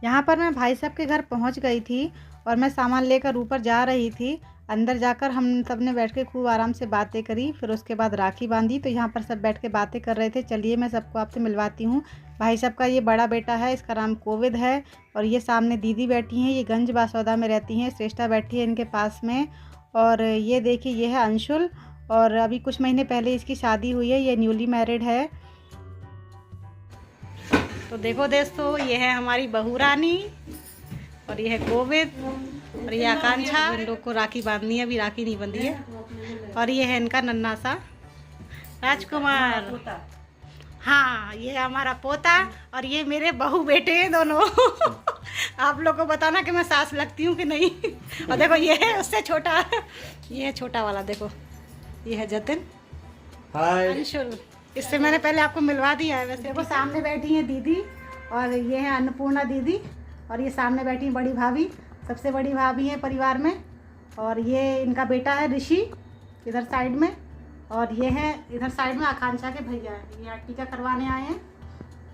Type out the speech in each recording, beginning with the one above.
यहाँ पर मैं भाई साहब के घर पहुँच गई थी और मैं सामान लेकर ऊपर जा रही थी। अंदर जाकर हम सब ने बैठ के खूब आराम से बातें करी, फिर उसके बाद राखी बांधी। तो यहाँ पर सब बैठ के बातें कर रहे थे। चलिए मैं सबको आपसे मिलवाती हूँ। भाई साहब का ये बड़ा बेटा है, इसका नाम कोविद है। और ये सामने दीदी बैठी हैं, ये गंज बासौदा में रहती हैं। श्रेष्ठा बैठी है इनके पास में। और ये देखिए ये है अंशुल, और अभी कुछ महीने पहले इसकी शादी हुई है, ये न्यूली मैरिड है। तो देखो दोस्तों, ये है हमारी बहू रानी और ये है कोविद और ये आकांक्षा। इन लोग को राखी बांधनी है, अभी राखी नहीं बंधी है। और ये है इनका नन्हा सा राजकुमार। हाँ, ये हमारा पोता और ये मेरे बहू बेटे हैं दोनों। आप लोग को बताना कि मैं सास लगती हूँ कि नहीं। और देखो ये है उससे छोटा, ये है छोटा वाला। देखो ये है जतिन, अंशुल। इससे मैंने पहले आपको मिलवा दिया है वैसे। देखो सामने बैठी है दीदी और ये है अन्नपूर्णा दीदी। और ये सामने बैठी है बड़ी भाभी, सबसे बड़ी भाभी है परिवार में। और ये इनका बेटा है ऋषि इधर साइड में। और ये है इधर साइड में आकांक्षा के भैया, ये टीका करवाने आए हैं।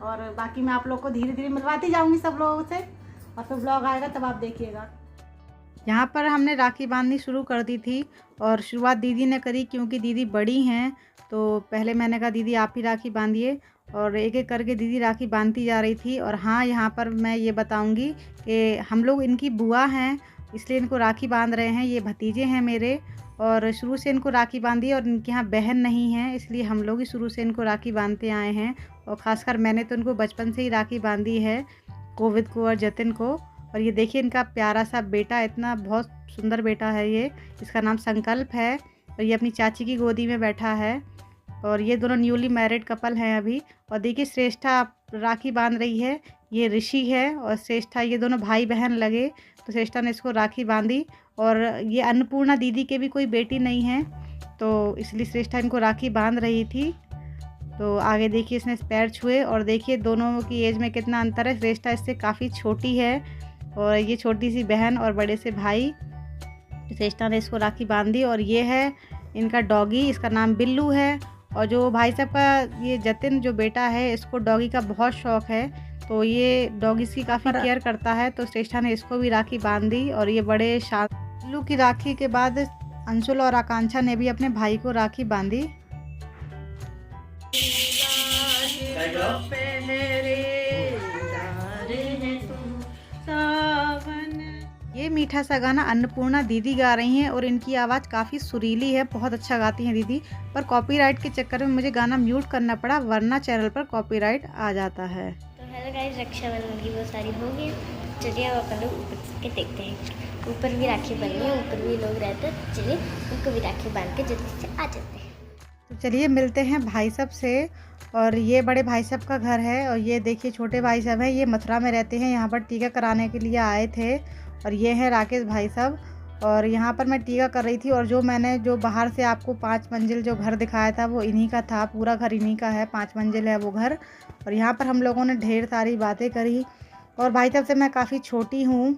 और बाकी मैं आप लोग को धीरे धीरे मिलवाती जाऊंगी सब लोगों से, और फिर ब्लॉग आएगा तब आप देखिएगा। यहाँ पर हमने राखी बांधनी शुरू कर दी थी और शुरुआत दीदी ने करी, क्योंकि दीदी बड़ी हैं। तो पहले मैंने कहा दीदी आप ही राखी बांधिए, और एक एक करके दीदी राखी बांधती जा रही थी। और हाँ, यहाँ पर मैं ये बताऊँगी कि हम लोग इनकी बुआ हैं, इसलिए इनको राखी बांध रहे हैं। ये भतीजे हैं मेरे, और शुरू से इनको राखी बांधी, और इनके यहाँ बहन नहीं है, इसलिए हम लोग ही शुरू से इनको राखी बांधते आए हैं। और ख़ासकर मैंने तो इनको बचपन से ही राखी बांधी है, कोविद को और जतिन को। और ये देखिए इनका प्यारा सा बेटा, इतना बहुत सुंदर बेटा है ये, इसका नाम संकल्प है। और ये अपनी चाची की गोदी में बैठा है। और ये दोनों न्यूली मैरिड कपल हैं अभी। और देखिए श्रेष्ठा राखी बांध रही है, ये ऋषि है और श्रेष्ठा, ये दोनों भाई बहन लगे। तो श्रेष्ठा ने इसको राखी बांधी। और ये अन्नपूर्णा दीदी के भी कोई बेटी नहीं है, तो इसलिए श्रेष्ठा इनको राखी बांध रही थी। तो आगे देखिए इसने पैर छुए, और देखिए दोनों की एज में कितना अंतर है। श्रेष्ठा इससे काफ़ी छोटी है, और ये छोटी सी बहन और बड़े से भाई। श्रेष्ठा ने इसको राखी बांधी। और ये है इनका डॉगी, इसका नाम बिल्लू है। और जो भाई साहब का ये जतिन जो बेटा है, इसको डॉगी का बहुत शौक़ है, तो ये डॉगीज़ की काफ़ी केयर करता है। तो श्रेष्ठा ने इसको भी राखी बांध दी। और ये बड़े बिल्लू की राखी के बाद अंशुल और आकांक्षा ने भी अपने भाई को राखी बांधी। ये मीठा सा गाना अन्नपूर्णा दीदी गा रही हैं, और इनकी आवाज़ काफ़ी सुरीली है, बहुत अच्छा गाती हैं दीदी। पर कॉपीराइट के चक्कर में मुझे गाना म्यूट करना पड़ा, वरना चैनल पर कॉपीराइट आ जाता है। तो हेलो गाइस, रक्षाबंधन की वो सारी हो गई। चलिए अब अपन लोग ऊपर के देखते हैं। ऊपर भी राखी बनी है, ऊपर भी लोग रहते हैं। चलिए उनको भी राखी बांध के जल्दी से आ जाते हैं। तो चलिए मिलते हैं भाई साहब से। और ये बड़े भाई साहब का घर है, और ये देखिए छोटे भाई साहब हैं, ये मथुरा में रहते हैं, यहाँ पर टीका कराने के लिए आए थे। और ये हैं राकेश भाई साहब। और यहाँ पर मैं टीका कर रही थी, और जो बाहर से आपको 5 मंजिल जो घर दिखाया था वो इन्हीं का था, पूरा घर इन्हीं का है, 5 मंजिल है वो घर। और यहाँ पर हम लोगों ने ढेर सारी बातें करी। और भाई साहब से मैं काफ़ी छोटी हूँ,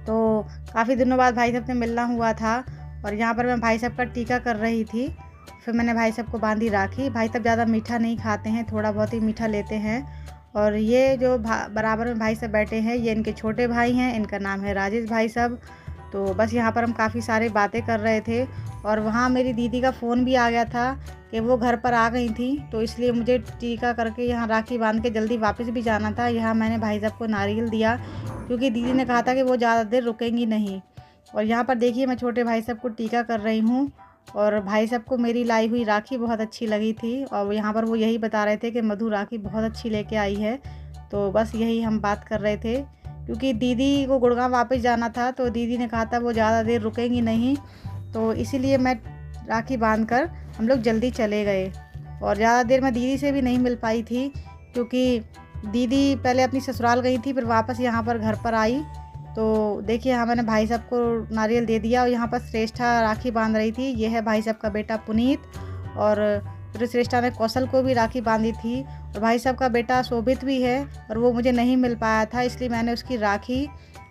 तो काफ़ी दिनों बाद भाई साहब से मिलना हुआ था। और यहाँ पर मैं भाई साहब का टीका कर रही थी, फिर मैंने भाई साहब को बांधी राखी। भाई साहब ज़्यादा मीठा नहीं खाते हैं, थोड़ा बहुत ही मीठा लेते हैं। और ये जो बराबर में भाई साहब बैठे हैं, ये इनके छोटे भाई हैं, इनका नाम है राजेश भाई साहब। तो बस यहाँ पर हम काफ़ी सारी बातें कर रहे थे। और वहाँ मेरी दीदी का फ़ोन भी आ गया था कि वो घर पर आ गई थी, तो इसलिए मुझे टीका करके यहाँ राखी बांध के जल्दी वापस भी जाना था। यहाँ मैंने भाई साहब को नारियल दिया, क्योंकि दीदी ने कहा था कि वो ज़्यादा देर रुकेंगी नहीं। और यहाँ पर देखिए मैं छोटे भाई साहब को टीका कर रही हूँ, और भाई साहब को मेरी लाई हुई राखी बहुत अच्छी लगी थी। और यहाँ पर वो यही बता रहे थे कि मधु राखी बहुत अच्छी लेके आई है। तो बस यही हम बात कर रहे थे, क्योंकि दीदी को गुड़गांव वापस जाना था, तो दीदी ने कहा था वो ज़्यादा देर रुकेंगी नहीं, तो इसीलिए मैं राखी बांधकर हम लोग जल्दी चले गए। और ज़्यादा देर मैं दीदी से भी नहीं मिल पाई थी, क्योंकि दीदी पहले अपनी ससुराल गई थी, फिर वापस यहाँ पर घर पर आई। तो देखिए यहाँ मैंने भाई साहब को नारियल दे दिया, और यहाँ पर श्रेष्ठा राखी बांध रही थी। ये है भाई साहब का बेटा पुनीत, और फिर श्रेष्ठा ने कौशल को भी राखी बांधी थी। और भाई साहब का बेटा शोभित भी है, और वो मुझे नहीं मिल पाया था, इसलिए मैंने उसकी राखी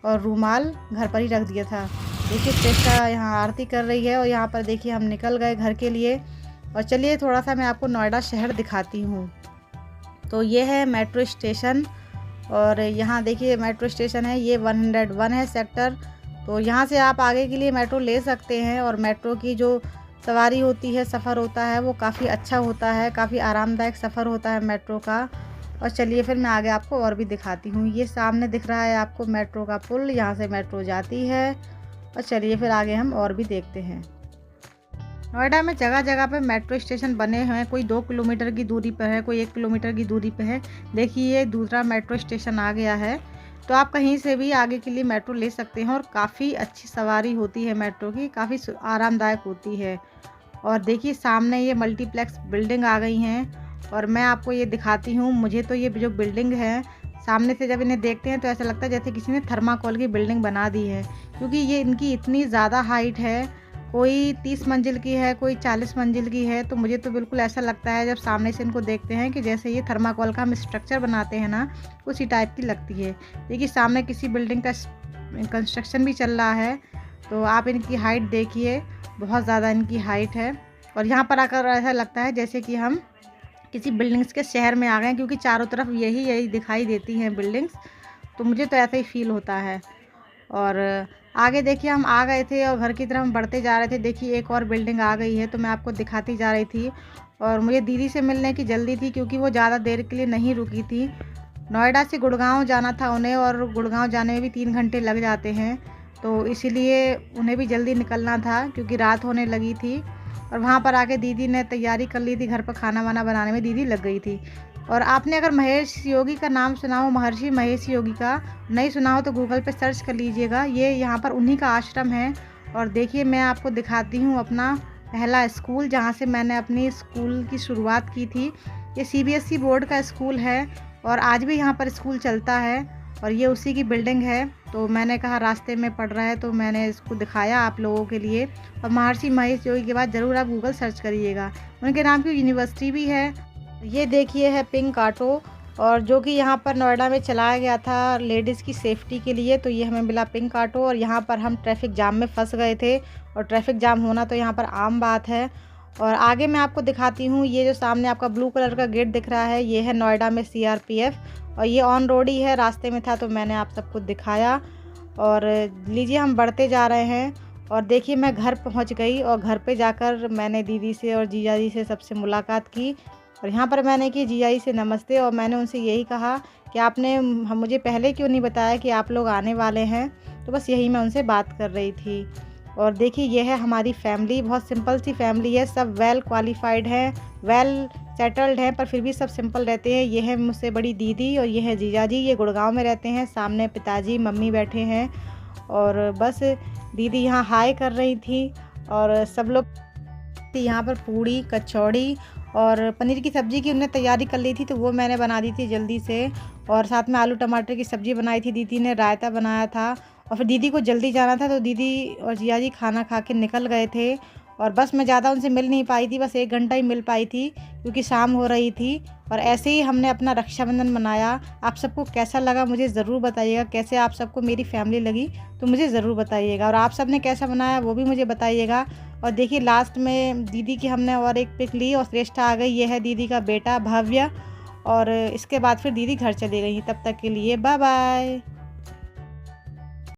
और रूमाल घर पर ही रख दिया था। देखिए श्रेष्ठा यहाँ आरती कर रही है, और यहाँ पर देखिए हम निकल गए घर के लिए। और चलिए थोड़ा सा मैं आपको नोएडा शहर दिखाती हूँ। तो ये है मेट्रो स्टेशन, और यहाँ देखिए मेट्रो स्टेशन है, ये 101 है सेक्टर। तो यहाँ से आप आगे के लिए मेट्रो ले सकते हैं। और मेट्रो की जो सवारी होती है, सफ़र होता है, वो काफ़ी अच्छा होता है, काफ़ी आरामदायक सफ़र होता है मेट्रो का। और चलिए फिर मैं आगे आपको और भी दिखाती हूँ। ये सामने दिख रहा है आपको मेट्रो का पुल, यहाँ से मेट्रो जाती है। और चलिए फिर आगे हम और भी देखते हैं। नोएडा में जगह जगह पे मेट्रो स्टेशन बने हुए हैं, कोई 2 किलोमीटर की दूरी पर है, कोई 1 किलोमीटर की दूरी पे है। देखिए ये दूसरा मेट्रो स्टेशन आ गया है। तो आप कहीं से भी आगे के लिए मेट्रो ले सकते हैं। और काफ़ी अच्छी सवारी होती है मेट्रो की, काफ़ी आरामदायक होती है। और देखिए सामने ये मल्टीप्लेक्स बिल्डिंग आ गई हैं। और मैं आपको ये दिखाती हूँ। मुझे तो ये जो बिल्डिंग है, सामने से जब इन्हें देखते हैं तो ऐसा लगता है जैसे किसी ने थर्माकोल की बिल्डिंग बना दी है, क्योंकि ये इनकी इतनी ज़्यादा हाइट है। कोई 30 मंजिल की है, कोई 40 मंजिल की है। तो मुझे तो बिल्कुल ऐसा लगता है जब सामने से इनको देखते हैं कि जैसे ये थर्माकोल का हम स्ट्रक्चर बनाते हैं ना, उसी टाइप की लगती है। देखिए सामने किसी बिल्डिंग का कंस्ट्रक्शन भी चल रहा है। तो आप इनकी हाइट देखिए, बहुत ज़्यादा इनकी हाइट है। और यहाँ पर आकर ऐसा लगता है जैसे कि हम किसी बिल्डिंग्स के शहर में आ गए हैं, क्योंकि चारों तरफ यही दिखाई देती हैं बिल्डिंग्स। तो मुझे तो ऐसा ही फील होता है। और आगे देखिए हम आ गए थे और घर की तरफ हम बढ़ते जा रहे थे। देखिए एक और बिल्डिंग आ गई है, तो मैं आपको दिखाती जा रही थी। और मुझे दीदी से मिलने की जल्दी थी, क्योंकि वो ज़्यादा देर के लिए नहीं रुकी थी। नोएडा से गुड़गांव जाना था उन्हें, और गुड़गांव जाने में भी 3 घंटे लग जाते हैं। तो इसीलिए उन्हें भी जल्दी निकलना था, क्योंकि रात होने लगी थी। और वहाँ पर आके दीदी ने तैयारी कर ली थी, घर पर खाना वाना बनाने में दीदी लग गई थी। और आपने अगर महेश योगी का नाम सुना हो, महर्षि महेश योगी का नहीं सुना हो, तो गूगल पे सर्च कर लीजिएगा। ये यहाँ पर उन्हीं का आश्रम है। और देखिए मैं आपको दिखाती हूँ अपना पहला स्कूल, जहाँ से मैंने अपनी स्कूल की शुरुआत की थी। ये CBSE बोर्ड का स्कूल है, और आज भी यहाँ पर स्कूल चलता है। और ये उसी की बिल्डिंग है। तो मैंने कहा रास्ते में पड़ रहा है, तो मैंने इसको दिखाया आप लोगों के लिए। और महर्षि महेश योगी के बाद ज़रूर आप गूगल सर्च करिएगा, उनके नाम की यूनिवर्सिटी भी है। ये देखिए है पिंक ऑटो, और जो कि यहाँ पर नोएडा में चलाया गया था लेडीज़ की सेफ्टी के लिए। तो ये हमें मिला पिंक ऑटो। और यहाँ पर हम ट्रैफिक जाम में फंस गए थे, और ट्रैफिक जाम होना तो यहाँ पर आम बात है। और आगे मैं आपको दिखाती हूँ, ये जो सामने आपका ब्लू कलर का गेट दिख रहा है, ये है नोएडा में CRPF। और ये ऑन रोड ही है, रास्ते में था तो मैंने आप सबको दिखाया। और लीजिए हम बढ़ते जा रहे हैं। और देखिए मैं घर पहुंच गई, और घर पे जाकर मैंने दीदी से और जीजा जी से सबसे मुलाकात की। और यहाँ पर मैंने की जीजा जी से नमस्ते, और मैंने उनसे यही कहा कि आपने मुझे पहले क्यों नहीं बताया कि आप लोग आने वाले हैं। तो बस यही मैं उनसे बात कर रही थी। और देखिए ये है हमारी फैमिली, बहुत सिंपल सी फैमिली है। सब वेल क्वालिफाइड हैं, वेल सेटल्ड हैं, पर फिर भी सब सिंपल रहते हैं। ये है मुझसे बड़ी दीदी, और ये है जीजा जी, ये गुड़गांव में रहते हैं। सामने पिताजी मम्मी बैठे हैं। और बस दीदी यहाँ हाय कर रही थी। और सब लोग यहाँ पर पूड़ी कचौड़ी और पनीर की सब्ज़ी की उन्होंने तैयारी कर ली थी, तो वो मैंने बना दी थी जल्दी से। और साथ में आलू टमाटर की सब्ज़ी बनाई थी दीदी ने, रायता बनाया था। और फिर दीदी को जल्दी जाना था, तो दीदी और जिया जी खाना खा के निकल गए थे। और बस मैं ज़्यादा उनसे मिल नहीं पाई थी, बस 1 घंटा ही मिल पाई थी, क्योंकि शाम हो रही थी। और ऐसे ही हमने अपना रक्षाबंधन मनाया। आप सबको कैसा लगा मुझे ज़रूर बताइएगा, कैसे आप सबको मेरी फैमिली लगी तो मुझे ज़रूर बताइएगा। और आप सब ने कैसा मनाया वो भी मुझे बताइएगा। और देखिए लास्ट में दीदी की हमने और एक पिक ली, और श्रेष्ठा आ गई। ये है दीदी का बेटा भव्य। और इसके बाद फिर दीदी घर चली गई। तब तक के लिए बाय बाय।